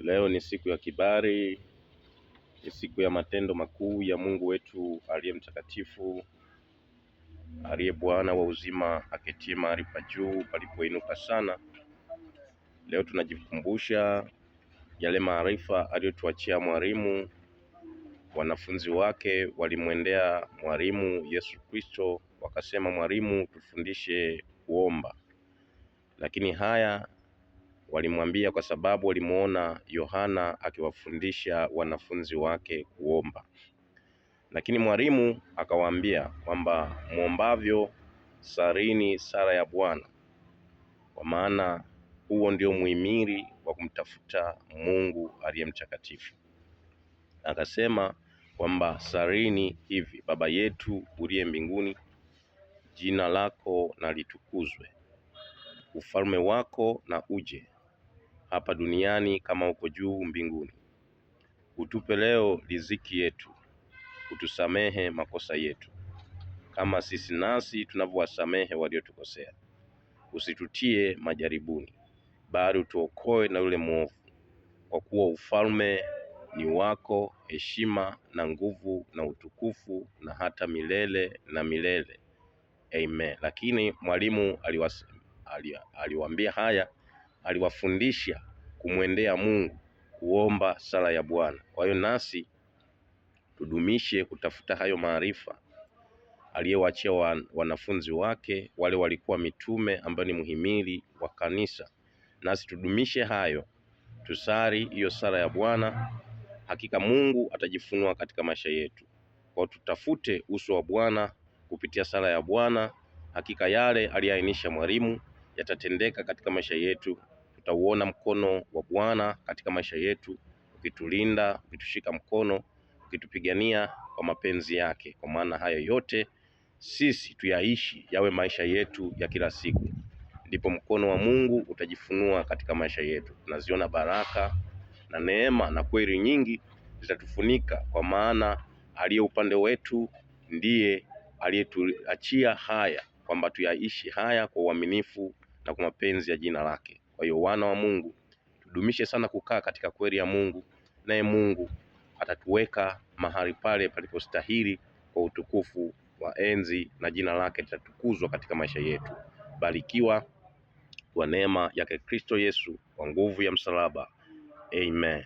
Leo ni siku ya kibali, ni siku ya matendo makuu ya Mungu wetu aliye mtakatifu, aliye Bwana wa uzima, aketie mahali pa juu palipoinuka sana. Leo tunajikumbusha yale maarifa aliyotuachia mwalimu. Wanafunzi wake walimwendea mwalimu Yesu Kristo, wakasema, mwalimu, tufundishe kuomba. Lakini haya walimwambia kwa sababu walimuona Yohana akiwafundisha wanafunzi wake kuomba. Lakini mwalimu akawaambia kwamba muombavyo salini sala ya Bwana, kwa maana huo ndio muhimili wa kumtafuta Mungu aliye mtakatifu. Akasema kwamba salini hivi: Baba yetu uliye mbinguni, jina lako na litukuzwe, ufalme wako na uje hapa duniani kama uko juu mbinguni. Utupe leo riziki yetu, utusamehe makosa yetu kama sisi nasi tunavyowasamehe waliotukosea, usitutie majaribuni, bali utuokoe na yule mwovu, kwa kuwa ufalme ni wako, heshima na nguvu na utukufu na hata milele na milele. Amen. Lakini mwalimu aliwaambia haya, aliwafundisha kumwendea Mungu, kuomba sala ya Bwana. Kwa hiyo nasi tudumishe kutafuta hayo maarifa aliyowaachia wanafunzi wake, wale walikuwa mitume ambao ni muhimili wa kanisa. Nasi tudumishe hayo, tusali hiyo sala ya Bwana. Hakika Mungu atajifunua katika maisha yetu. Kwa tutafute uso wa Bwana kupitia sala ya Bwana. Hakika yale aliyoainisha mwalimu yatatendeka katika maisha yetu. Tutauona mkono wa Bwana katika maisha yetu, ukitulinda, ukitushika mkono, ukitupigania kwa mapenzi yake. Kwa maana hayo yote sisi tuyaishi yawe maisha yetu ya kila siku, ndipo mkono wa Mungu utajifunua katika maisha yetu. Tunaziona baraka na neema na kweli nyingi zitatufunika, kwa maana aliye upande wetu ndiye aliyetuachia haya, kwamba tuyaishi haya kwa uaminifu na kwa mapenzi ya jina lake. Kwa hiyo wana wa Mungu, tudumishe sana kukaa katika kweli ya Mungu, naye Mungu atatuweka mahali pale palipostahili kwa utukufu wa enzi, na jina lake litatukuzwa katika maisha yetu. Barikiwa kwa neema yake Kristo Yesu, kwa nguvu ya msalaba. Amen.